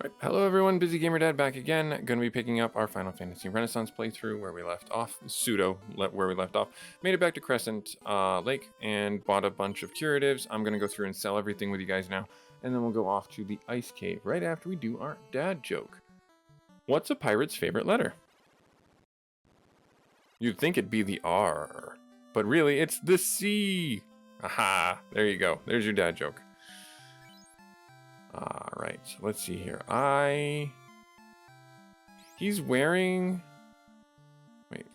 Right. Hello everyone, Busy Gamer Dad back again. Going to be picking up our Final Fantasy Renaissance playthrough where we left off, where we left off. Made it back to Crescent Lake and bought a bunch of curatives. I'm going to go through and sell everything with you guys now, and then we'll go off to the Ice Cave right after we do our dad joke. What's a pirate's favorite letter? You'd think it'd be the R, but really it's the C. Aha, there you go. There's your dad joke. Alright, so let's see here. He's wearing... Wait.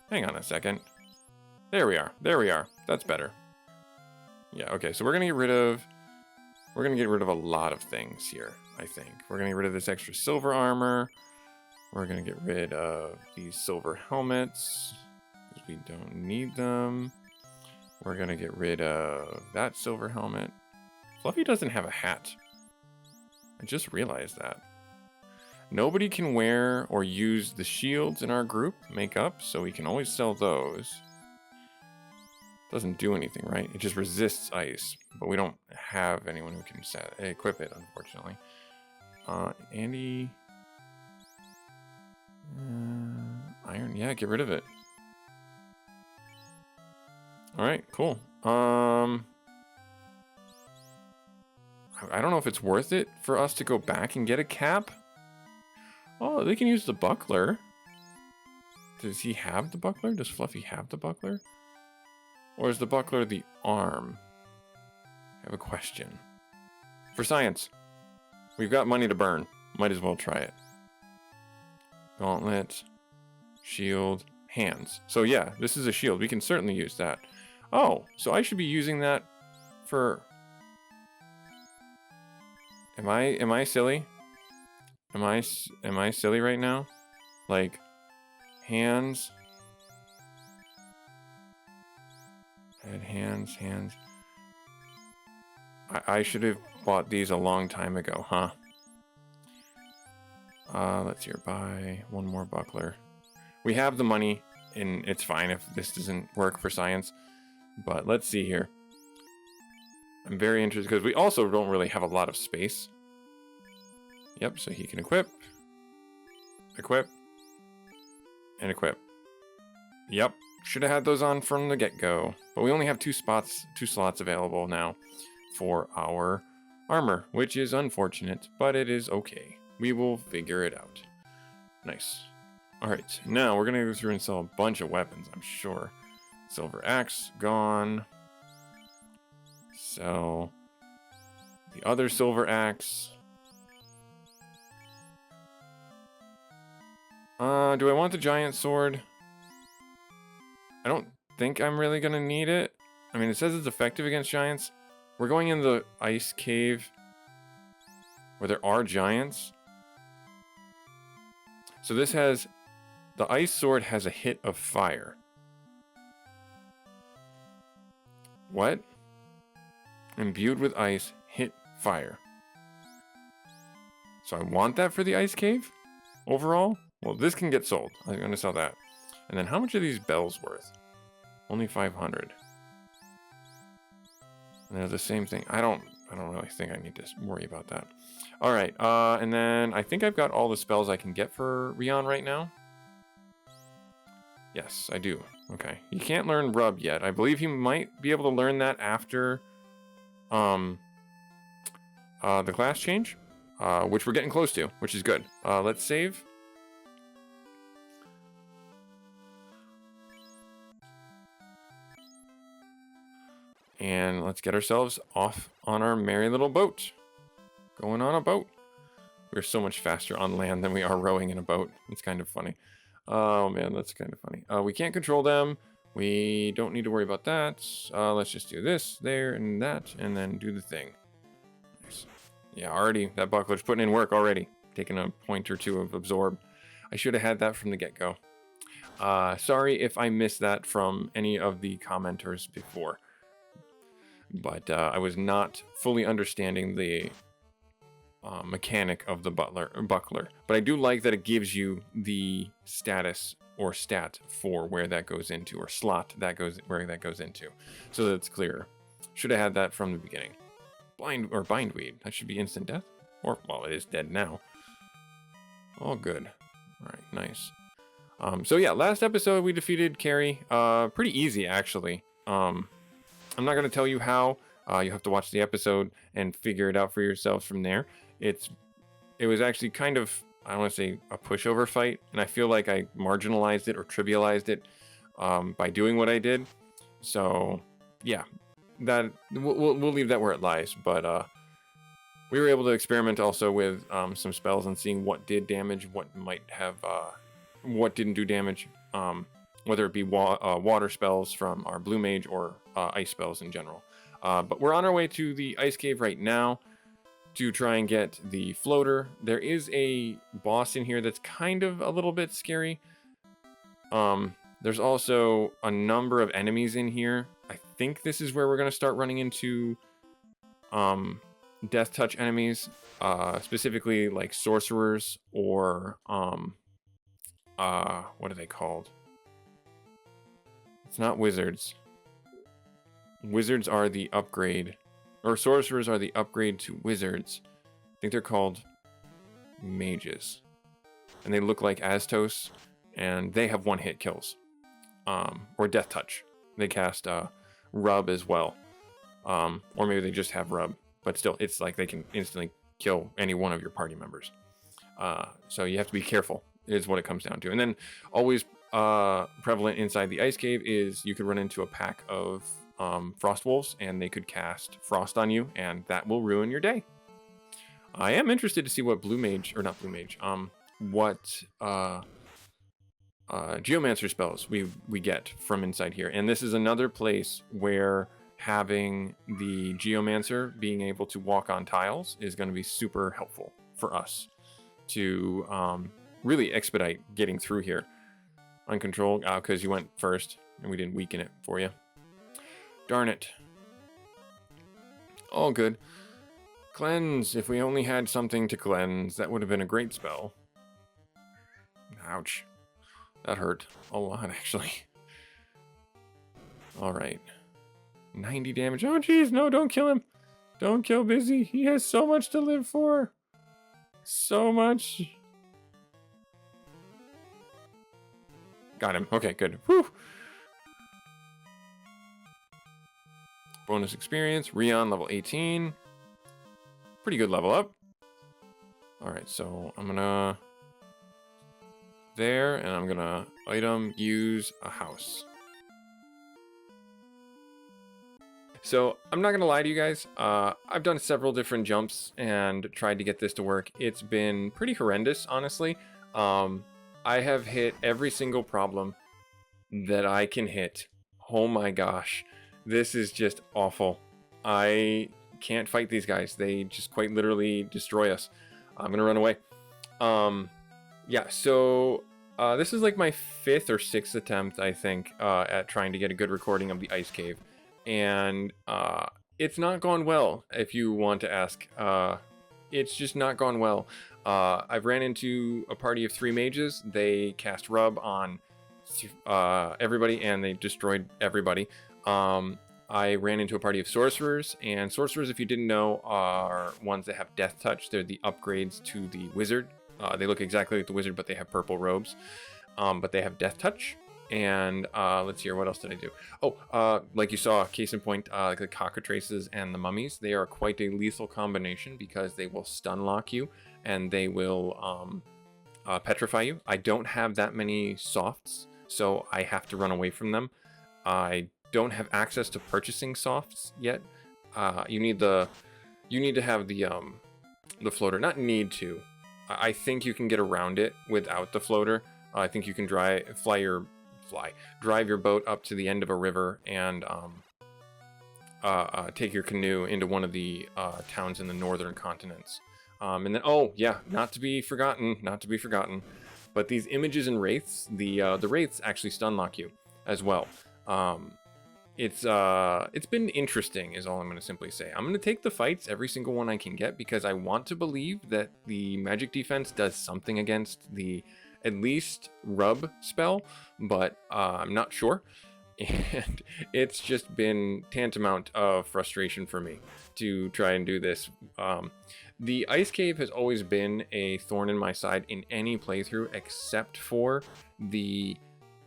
Hang on a second. There we are. There we are. That's better. Yeah, okay, so we're gonna get rid of a lot of things here, I think. We're gonna get rid of this extra silver armor. We're gonna get rid of these silver helmets, because we don't need them. We're gonna get rid of that silver helmet. Fluffy doesn't have a hat. I just realized that. Nobody can wear or use the shields in our group makeup, so we can always sell those. Doesn't do anything, right? It just resists ice, but we don't have anyone who can equip it, unfortunately. Andy... iron, yeah, get rid of it. Alright, cool. I don't know if it's worth it for us to go back and get a cap. Oh, they can use the buckler. Does he have the buckler? Does Fluffy have the buckler? Or is the buckler the arm? I have a question. For science. We've got money to burn. Might as well try it. Gauntlet. Shield. Hands. So yeah, this is a shield. We can certainly use that. Oh, so I should be using that for... Am I silly? Am I silly right now? Like, hands. Add hands. I should have bought these a long time ago, huh? Let's here, buy one more buckler. We have the money, and it's fine if this doesn't work for science. But let's see here. I'm very interested, because we also don't really have a lot of space. Yep, so he can equip, and equip. Yep, should have had those on from the get-go. But we only have two slots available now for our armor, which is unfortunate, but it is okay. We will figure it out. Nice. Alright, now we're going to go through and sell a bunch of weapons, I'm sure. Silver axe, gone. Sell the other silver axe. Do I want the giant sword? I don't think I'm really gonna need it. I mean, it says it's effective against giants. We're going in the ice cave where there are giants. So this has... The ice sword has a hit of fire. What? Imbued with ice, hit fire. So I want that for the ice cave? Overall? Well, this can get sold. I'm going to sell that. And then how much are these bells worth? Only 500. And they're the same thing. I don't really think I need to worry about that. All right. And then I think I've got all the spells I can get for Rion right now. Yes, I do. Okay. You can't learn Rub yet. I believe he might be able to learn that after the class change, which we're getting close to, which is good. Let's save. And let's get ourselves off on our merry little boat. Going on a boat. We're so much faster on land than we are rowing in a boat. It's kind of funny. Oh man, that's kind of funny. We can't control them. We don't need to worry about that. Let's just do this, there, and that, and then do the thing. Nice. Yeah, already, that buckler's putting in work already. Taking a point or two of absorb. I should have had that from the get-go. Sorry if I missed that from any of the commenters before. But I was not fully understanding the mechanic of the buckler. But I do like that it gives you the status or stat for where that goes into, or slot that goes where that goes into, so that it's clearer. Should have had that from the beginning. Bindweed. That should be instant death. Or, well, it is dead now. All good. All right, nice. So yeah, last episode we defeated Carrie. Pretty easy, actually. I'm not going to tell you how. You have to watch the episode and figure it out for yourselves from there. It was actually kind of, I don't want to say a pushover fight, and I feel like I marginalized it or trivialized it by doing what I did. So yeah, that we'll leave that where it lies. But we were able to experiment also with some spells and seeing what did damage, what might have, what didn't do damage. Whether it be water spells from our blue mage or ice spells in general. But we're on our way to the ice cave right now to try and get the floater. There is a boss in here that's kind of a little bit scary. There's also a number of enemies in here. I think this is where we're going to start running into death touch enemies, specifically like sorcerers or what are they called? It's not wizards. Wizards are the upgrade, or sorcerers are the upgrade to wizards. I think they're called mages. And they look like Astos, and they have one-hit kills. Or death touch. They cast rub as well. Or maybe they just have rub. But still, it's like they can instantly kill any one of your party members. So you have to be careful, is what it comes down to. And then always prevalent inside the ice cave is you could run into a pack of frost wolves, and they could cast frost on you, and that will ruin your day. I am interested to see what blue mage, or not blue mage, what geomancer spells we get from inside here. And this is another place where having the geomancer being able to walk on tiles is going to be super helpful for us to really expedite getting through here. Uncontrolled, because you went first and we didn't weaken it for you. Darn it. All good. Cleanse. If we only had something to cleanse, that would have been a great spell. Ouch. That hurt a lot, actually. Alright. 90 damage. Oh, jeez. No, don't kill him. Don't kill Busy. He has so much to live for. So much. Got him. Okay, good. Whew. Bonus experience. Rion, level 18. Pretty good level up. Alright, so I'm gonna... There, and I'm gonna item, use a house. So, I'm not gonna lie to you guys. I've done several different jumps and tried to get this to work. It's been pretty horrendous, honestly. I have hit every single problem that I can hit. Oh my gosh. This is just awful. I can't fight these guys. They just quite literally destroy us. I'm gonna run away. Yeah, so this is like my 5th or 6th attempt, I think, at trying to get a good recording of the ice cave. And it's not gone well, if you want to ask. It's just not gone well. I've ran into a party of 3 mages. They cast rub on everybody, and they destroyed everybody. I ran into a party of sorcerers, and sorcerers, if you didn't know, are ones that have death touch. They're the upgrades to the wizard. They look exactly like the wizard, but they have purple robes. But they have death touch. And let's see here, what else did I do? Oh, like you saw, case in point, like the cockatrices and the mummies, they are quite a lethal combination because they will stun lock you and they will petrify you. I don't have that many softs, so I have to run away from them. I don't have access to purchasing softs yet. You need to have the floater. Not need to. I think you can get around it without the floater. I think you can drive your boat up to the end of a river and take your canoe into one of the towns in the northern continents. And then, oh yeah, not to be forgotten, but these images and wraiths, the wraiths actually stun lock you as well. It's been interesting, is all I'm going to simply say. I'm going to take the fights, every single one I can get, because I want to believe that the magic defense does something against the at least rub spell, but I'm not sure. And it's just been tantamount of frustration for me to try and do this. The Ice Cave has always been a thorn in my side in any playthrough except for the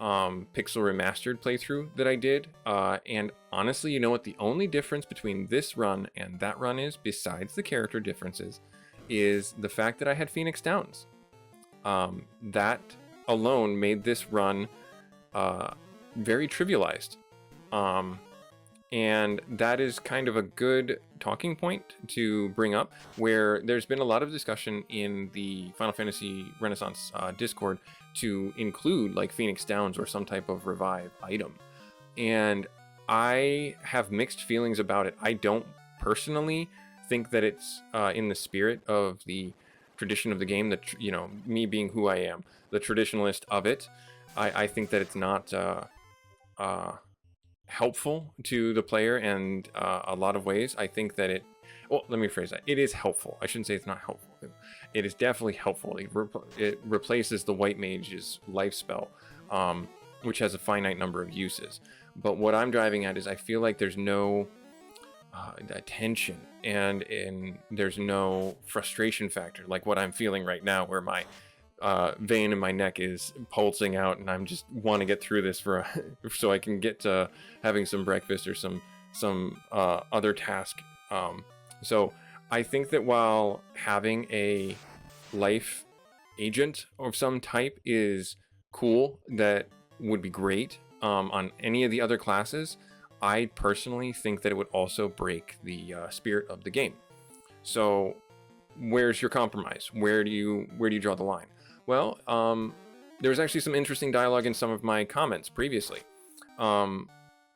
Pixel Remastered playthrough that I did. And honestly, you know what the only difference between this run and that run is, besides the character differences, is the fact that I had Phoenix Downs. That alone made this run very trivialized. And that is kind of a good talking point to bring up, where there's been a lot of discussion in the Final Fantasy Renaissance Discord to include like Phoenix Downs or some type of revive item. And I have mixed feelings about it. I don't personally think that it's in the spirit of the tradition of the game, that, you know, me being who I am, the traditionalist of it. I think that it's not helpful to the player in a lot of ways. I think that well, let me phrase that. It is helpful. I shouldn't say it's not helpful. It is definitely helpful. It replaces the White Mage's life spell, which has a finite number of uses. But what I'm driving at is I feel like there's no tension and there's no frustration factor like what I'm feeling right now, where my vein in my neck is pulsing out, and I'm just want to get through this so I can get to having some breakfast or some other task. So I think that while having a life agent of some type is cool, that would be great on any of the other classes, I personally think that it would also break the spirit of the game. So where's your compromise? Where do you draw the line? Well, there was actually some interesting dialogue in some of my comments previously,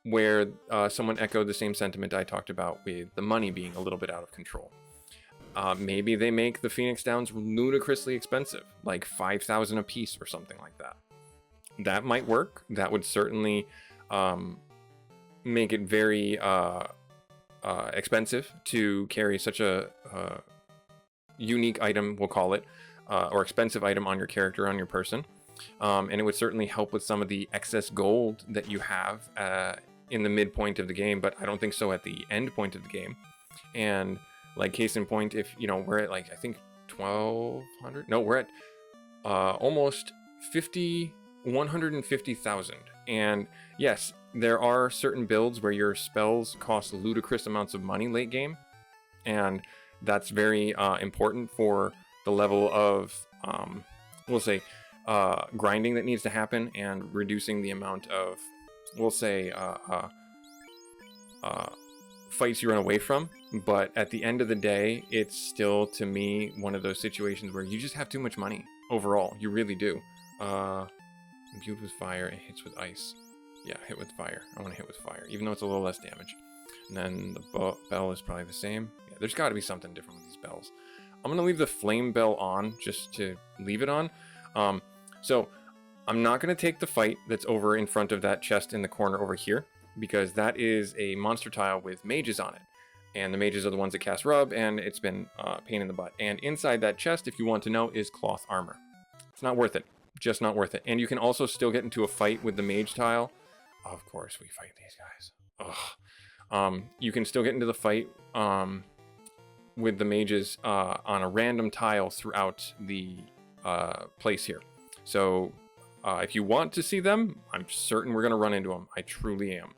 where someone echoed the same sentiment I talked about with the money being a little bit out of control. Maybe they make the Phoenix Downs ludicrously expensive, like 5,000 a piece or something like that. That might work. That would certainly make it very expensive to carry such a unique item, we'll call it, or expensive item on your character, on your person. And it would certainly help with some of the excess gold that you have in the midpoint of the game, but I don't think so at the end point of the game. And like case in point, if you know, we're at like, I think 1,200, no, we're at almost 150,000. And yes, there are certain builds where your spells cost ludicrous amounts of money late game, and that's very important for the level of, we'll say, grinding that needs to happen, and reducing the amount of, we'll say, fights you run away from. But at the end of the day, it's still, to me, one of those situations where you just have too much money overall. You really do. Imbued with fire, it hits with ice. Yeah, hit with fire. I want to hit with fire, even though it's a little less damage. And then the bell is probably the same. Yeah, there's got to be something different with these bells. I'm going to leave the flame bell on just to leave it on. So I'm not going to take the fight that's over in front of that chest in the corner over here, because that is a monster tile with mages on it. And the mages are the ones that cast rub, and it's been a pain in the butt. And inside that chest, if you want to know, is cloth armor. It's not worth it. Just not worth it. And you can also still get into a fight with the mage tile. Of course, we fight these guys. Ugh. You can still get into the fight with the mages on a random tile throughout the place here. So if you want to see them, I'm certain we're going to run into them. I truly am.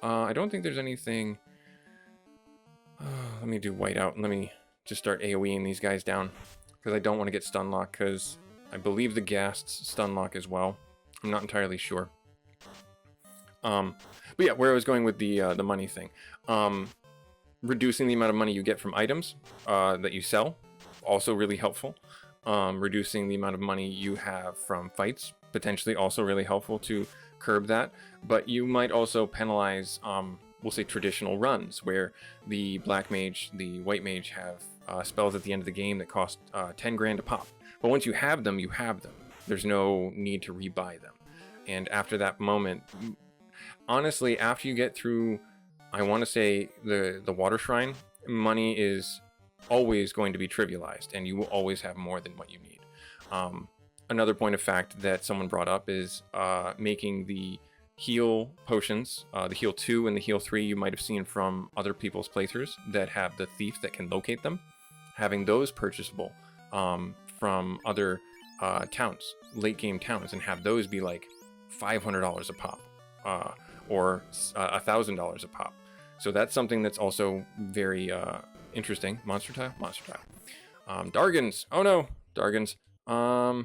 I don't think there's anything. Let me do whiteout, and let me just start AoEing these guys down, because I don't want to get stun lock, because I believe the ghasts stun lock as well. I'm not entirely sure. But yeah, where I was going with the money thing. Reducing the amount of money you get from items that you sell, also really helpful. Reducing the amount of money you have from fights, potentially also really helpful to curb that. But you might also penalize, we'll say, traditional runs, where the black mage, the white mage have spells at the end of the game that cost 10 grand a pop. But once you have them, you have them. There's no need to rebuy them. And after that moment, honestly, after you get through, I want to say, the water shrine, money is always going to be trivialized, and you will always have more than what you need. Another point of fact that someone brought up is making the heal potions, the heal 2 and the heal 3 you might have seen from other people's playthroughs that have the thief that can locate them. Having those purchasable from other towns, late game towns, and have those be like $500 a pop or $1,000 a pop. So that's something that's also very interesting. Monster tile? Monster tile. Dargans. Oh no, Dargans. I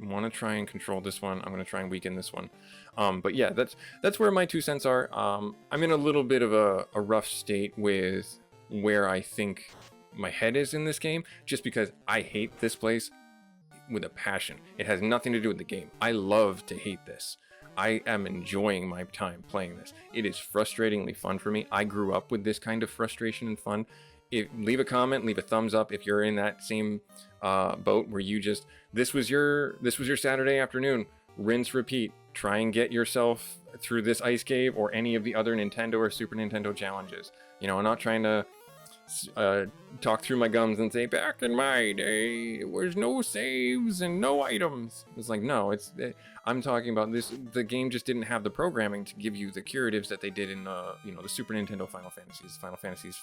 want to try and control this one. I'm going to try and weaken this one. But yeah, that's where my 2 cents are. I'm in a little bit of a rough state with where I think my head is in this game, just because I hate this place with a passion. It has nothing to do with the game. I love to hate this. I am enjoying my time playing this. It is frustratingly fun for me. I grew up with this kind of frustration and fun. Leave a comment, leave a thumbs up if you're in that same boat where you just this was your Saturday afternoon. Rinse, repeat. Try and get yourself through this ice cave or any of the other Nintendo or Super Nintendo challenges. You know, I'm not trying to talk through my gums and say back in my day there was no saves and no items. It's like, no, I'm talking about this. The game just didn't have the programming to give you the curatives that they did in the Super Nintendo Final Fantasies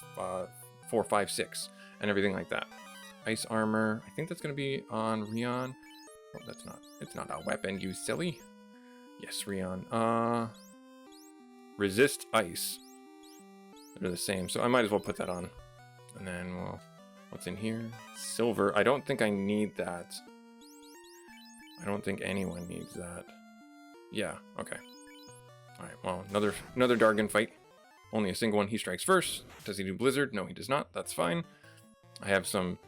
4, 5, 6 and everything like that. Ice armor, I think that's going to be on Rion. Oh, that's not, it's not a weapon, you silly. Yes, Rion. Resist ice. They're the same, so I might as well put that on. And then, well, what's in here? Silver. I don't think I need that. I don't think anyone needs that. Yeah, okay. Alright, well, another Dargan fight. Only a single one. He strikes first. Does he do Blizzard? No, he does not. That's fine. I have some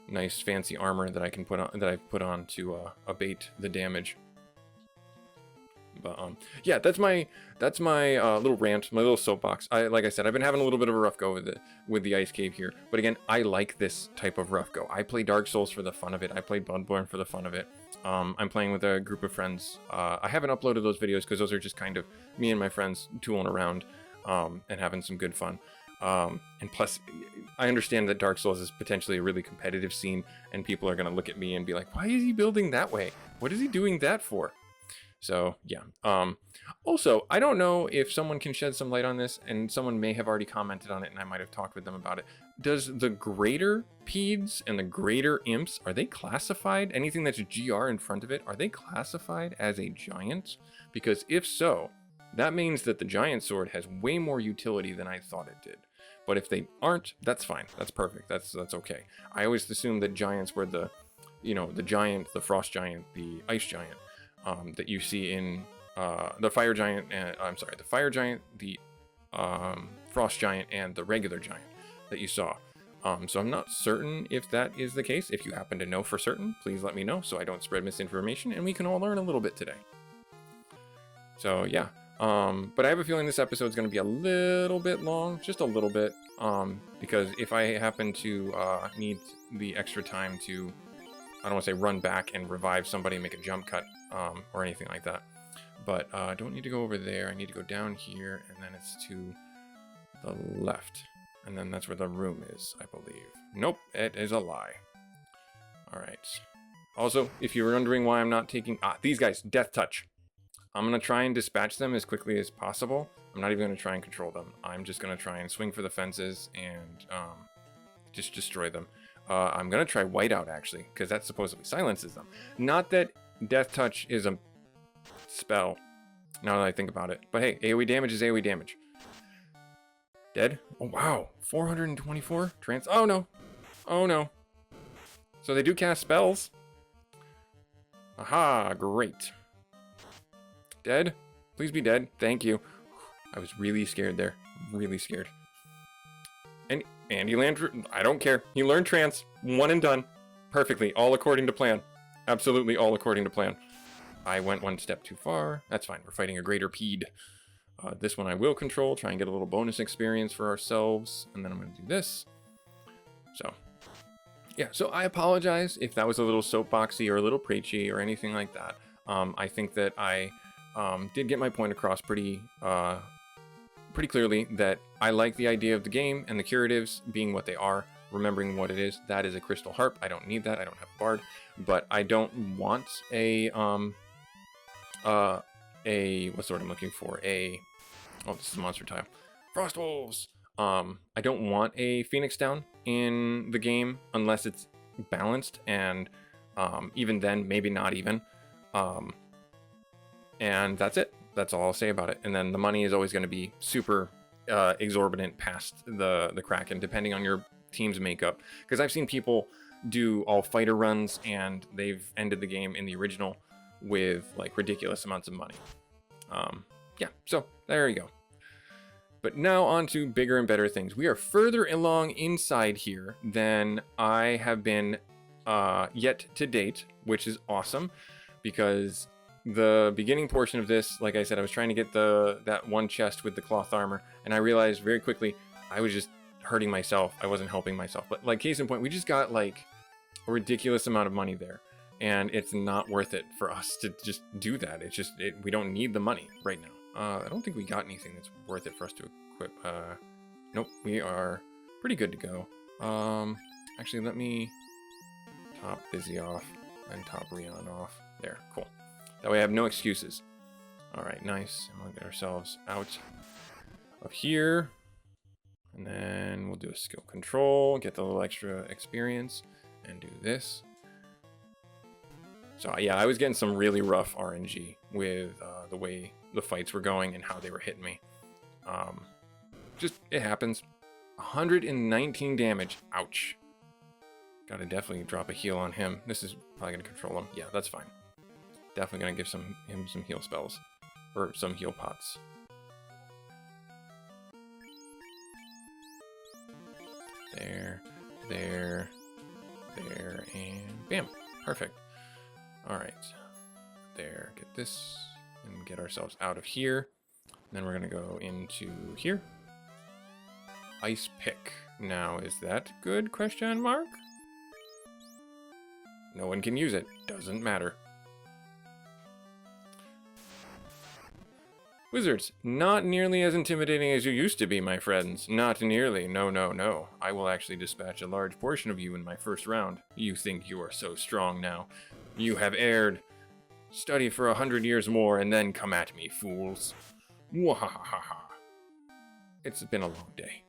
nice fancy armor that I can put on, that I've put on to abate the damage. But yeah, that's my little rant, my little soapbox. Like I said, I've been having a little bit of a rough go with the ice cave here. But again, I like this type of rough go. I play Dark Souls for the fun of it. I play Bloodborne for the fun of it. I'm playing with a group of friends. I haven't uploaded those videos because those are just kind of me and my friends tooling around and having some good fun. And plus, I understand that Dark Souls is potentially a really competitive scene, and people are going to look at me and be like, why is he building that way? What is he doing that for? So, yeah. Also, I don't know if someone can shed some light on this, and someone may have already commented on it, and I might have talked with them about it. Does the greater peds and the greater imps, are they classified? Anything that's GR in front of it, are they classified as a giant? Because if so, that means that the giant sword has way more utility than I thought it did. But if they aren't, that's fine. That's perfect. That's okay. I always assumed that giants were the giant, the frost giant, the ice giant. That you see in the fire giant, the fire giant, the frost giant, and the regular giant that you saw. So I'm not certain if that is the case. If you happen to know for certain, please let me know so I don't spread misinformation and we can all learn a little bit today. So yeah, but I have a feeling this episode is going to be a little bit long, just a little bit, because if I happen to need the extra time to, I don't want to say run back and revive somebody and make a jump cut, or anything like that. But I don't need to go over there. I need to go down here, and then it's to the left. And then that's where the room is, I believe. Nope, it is a lie. Alright. Also, if you're wondering why I'm not taking... these guys, Death Touch. I'm going to try and dispatch them as quickly as possible. I'm not even going to try and control them. I'm just going to try and swing for the fences and just destroy them. I'm going to try Whiteout, actually, because that supposedly silences them. Not that Death Touch is a spell, now that I think about it. But hey, AoE damage is AoE damage. Dead? Oh, wow. 424? Oh, no. Oh, no. So they do cast spells. Aha, great. Dead? Please be dead. Thank you. I was really scared there. Really scared. And he learned, I don't care. He learned trance, one and done. Perfectly, all according to plan. Absolutely all according to plan. I went one step too far. That's fine, we're fighting a greater ped. This one I will control, try and get a little bonus experience for ourselves. And then I'm gonna do this. So, yeah, so I apologize if that was a little soapboxy or a little preachy or anything like that. I think that I did get my point across pretty clearly that I like the idea of the game and the curatives being what they are, remembering what it is. That is a crystal harp. I don't need that. I don't have a bard, but I don't want a what's the word I'm looking for? Oh, this is a monster tile. Frost Wolves! I don't want a Phoenix down in the game unless it's balanced, and even then, maybe not even. And that's it. That's all I'll say about it. And then the money is always going to be super exorbitant past the Kraken, depending on your team's makeup. Because I've seen people do all fighter runs, and they've ended the game in the original with like ridiculous amounts of money. Yeah, so there you go. But now on to bigger and better things. We are further along inside here than I have been yet to date, which is awesome, because the beginning portion of this, like I said, I was trying to get that one chest with the cloth armor, and I realized very quickly I was just hurting myself. I wasn't helping myself. But like, case in point, we just got like a ridiculous amount of money there, and it's not worth it for us to just do that. It's just, we don't need the money right now. I don't think we got anything that's worth it for us to equip. Nope, we are pretty good to go. Actually, let me top Busy off and top Rion off. There, cool. That way I have no excuses. All right, nice. And we'll get ourselves out of here. And then we'll do a skill control, get the little extra experience, and do this. So yeah, I was getting some really rough RNG with the way the fights were going and how they were hitting me. Just, it happens. 119 damage. Ouch. Gotta definitely drop a heal on him. This is probably gonna control him. Yeah, that's fine. Definitely gonna give him some heal spells. Or some heal pots. There, and bam. Perfect. Alright. There, get this, and get ourselves out of here. And then we're gonna go into here. Ice pick. Now, is that good? Question mark? No one can use it. Doesn't matter. Wizards, not nearly as intimidating as you used to be, my friends. Not nearly. No, no, no. I will actually dispatch a large portion of you in my first round. You think you are so strong now. You have erred. Study for 100 years more and then come at me, fools. Wahahaha. It's been a long day.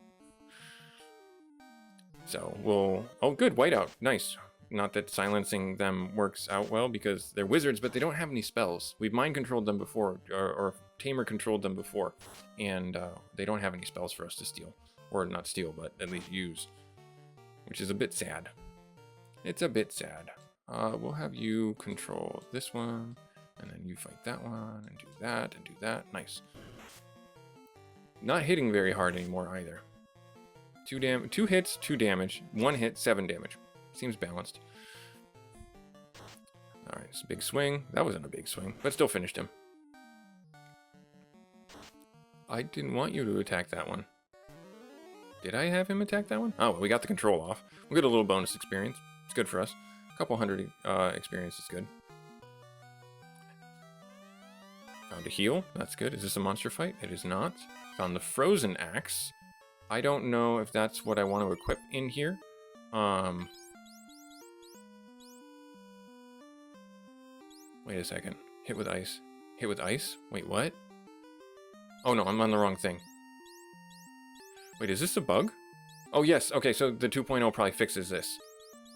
So we'll... Oh, good. Whiteout. Nice. Not that silencing them works out well because they're wizards, but they don't have any spells. We've mind controlled them before, or Tamer controlled them before, and they don't have any spells for us to steal. Or not steal, but at least use. Which is a bit sad. It's a bit sad. We'll have you control this one, and then you fight that one, and do that, and do that. Nice. Not hitting very hard anymore either. 2 hits, 2 damage. 1 hit, 7 damage. Seems balanced. Alright, it's a big swing. That wasn't a big swing, but still finished him. I didn't want you to attack that one. Did I have him attack that one? Oh, well, we got the control off. We'll get a little bonus experience. It's good for us. A couple hundred experience is good. Found a heal. That's good. Is this a monster fight? It is not. Found the frozen axe. I don't know if that's what I want to equip in here. Wait a second. Hit with ice. Hit with ice? Wait, what? Oh no, I'm on the wrong thing. Wait, is this a bug? Oh yes, okay, so the 2.0 probably fixes this.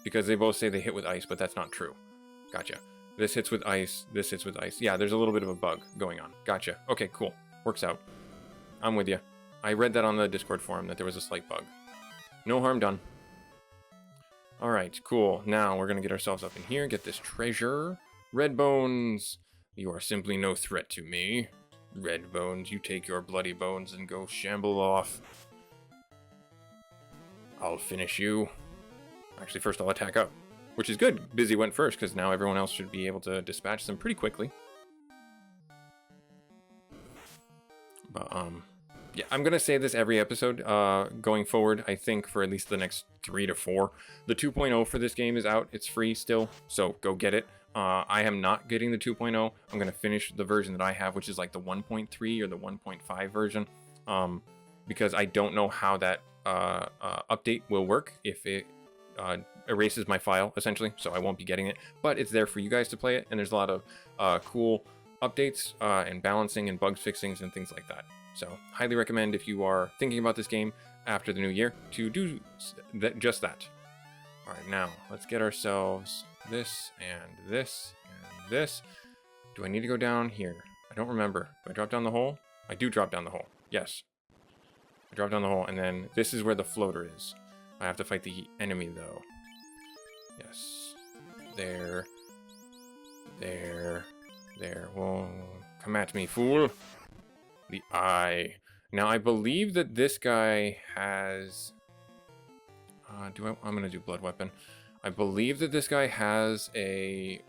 Because they both say they hit with ice, but that's not true. Gotcha. This hits with ice, this hits with ice. Yeah, there's a little bit of a bug going on. Gotcha. Okay, cool. Works out. I'm with you. I read that on the Discord forum that there was a slight bug. No harm done. Alright, cool. Now we're gonna get ourselves up in here, get this treasure. Red Bones, you are simply no threat to me. Red Bones, you take your bloody bones and go shamble off. I'll finish you. Actually, first I'll attack up, which is good. Busy went first, because now everyone else should be able to dispatch them pretty quickly. But, yeah, I'm going to say this every episode going forward, I think, for at least the next 3 to 4. The 2.0 for this game is out. It's free still, so go get it. I am not getting the 2.0. I'm going to finish the version that I have, which is like the 1.3 or the 1.5 version, because I don't know how that update will work if it erases my file, essentially, so I won't be getting it. But it's there for you guys to play it, and there's a lot of cool updates and balancing and bug fixings and things like that. So highly recommend if you are thinking about this game after the new year to do just that. All right, now let's get ourselves this and this and this. Do I need to go down here? I don't remember. Do I drop down the hole? I do drop down the hole. Yes. I drop down the hole, and then this is where the floater is. I have to fight the enemy, though. Yes. There. There. There. Whoa. Come at me, fool. The eye. Now, I believe that this guy has... I'm going to do blood weapon. I believe that this guy has a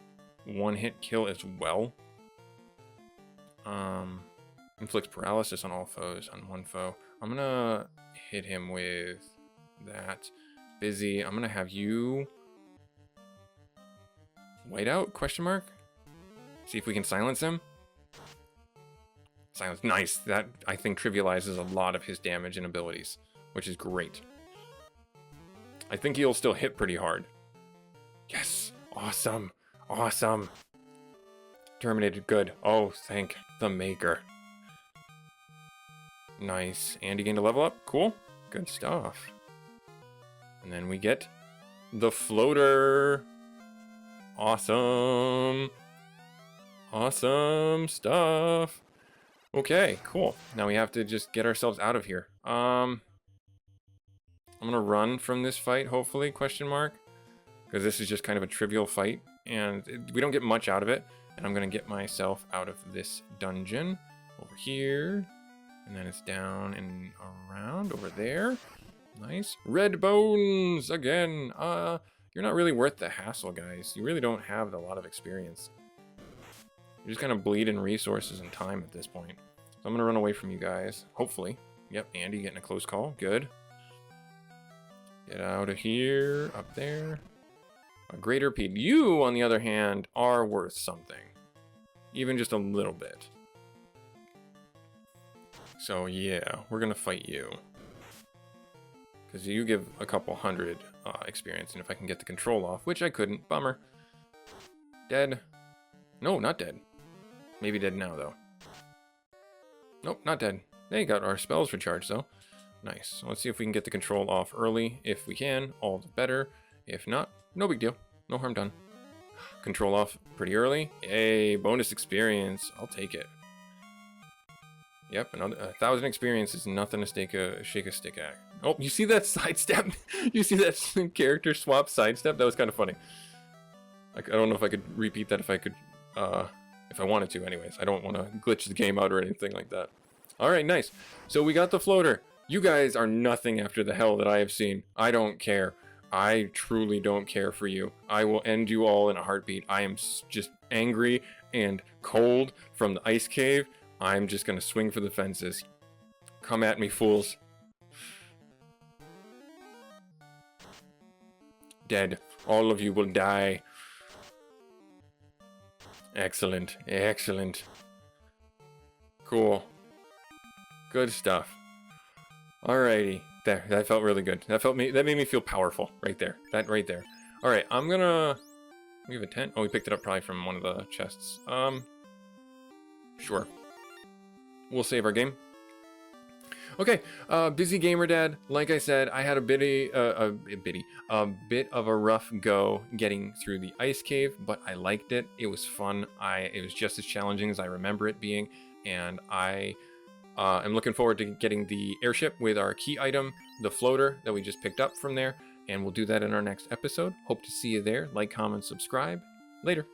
one-hit kill as well. Inflicts paralysis on all foes, on one foe. I'm going to hit him with that. Busy. I'm going to have you... Whiteout? Question mark? See if we can silence him. Silence. Nice. That, I think, trivializes a lot of his damage and abilities, which is great. I think he'll still hit pretty hard. Yes. Awesome. Awesome. Terminated. Good. Oh, thank the maker. Nice. And he gained a level up. Cool. Good stuff. And then we get the floater. Awesome. Awesome stuff. Okay, cool. Now we have to just get ourselves out of here. I'm gonna run from this fight, hopefully, question mark. Because this is just kind of a trivial fight, and we don't get much out of it. And I'm gonna get myself out of this dungeon. Over here. And then it's down and around over there. Nice. Red bones again. You're not really worth the hassle, guys. You really don't have a lot of experience. You're just kind of bleeding resources and time at this point. So I'm going to run away from you guys. Hopefully. Yep, Andy getting a close call. Good. Get out of here. Up there. A greater Pete. You, on the other hand, are worth something. Even just a little bit. So yeah, we're going to fight you. Because you give a couple hundred experience, and if I can get the control off, which I couldn't, bummer. Dead. No, not dead. Maybe dead now, though. Nope, not dead. They got our spells recharged, though. Nice. Let's see if we can get the control off early. If we can, all the better. If not, no big deal. No harm done. Control off pretty early. Yay, bonus experience. I'll take it. Yep, another 1,000 experience is nothing to shake a stick at. Oh, you see that sidestep? You see that character swap sidestep? That was kind of funny. I don't know if I could repeat that if I wanted to anyways. I don't want to glitch the game out or anything like that. All right, nice. So we got the floater. You guys are nothing after the hell that I have seen. I don't care. I truly don't care for you. I will end you all in a heartbeat. I am just angry and cold from the ice cave. I'm just going to swing for the fences. Come at me, fools. Dead. All of you will die. Excellent. Excellent. Cool. Good stuff. Alrighty. There. That felt really good. That made me feel powerful. Right there. That right there. Alright, I'm gonna... We have a tent? Oh, we picked it up probably from one of the chests. Sure. We'll save our game. Okay, busy gamer dad. Like I said, I had a bit of a rough go getting through the ice cave, but I liked it. It was fun. It was just as challenging as I remember it being, and I am looking forward to getting the airship with our key item, the floater that we just picked up from there, and we'll do that in our next episode. Hope to see you there. Like, comment, subscribe. Later.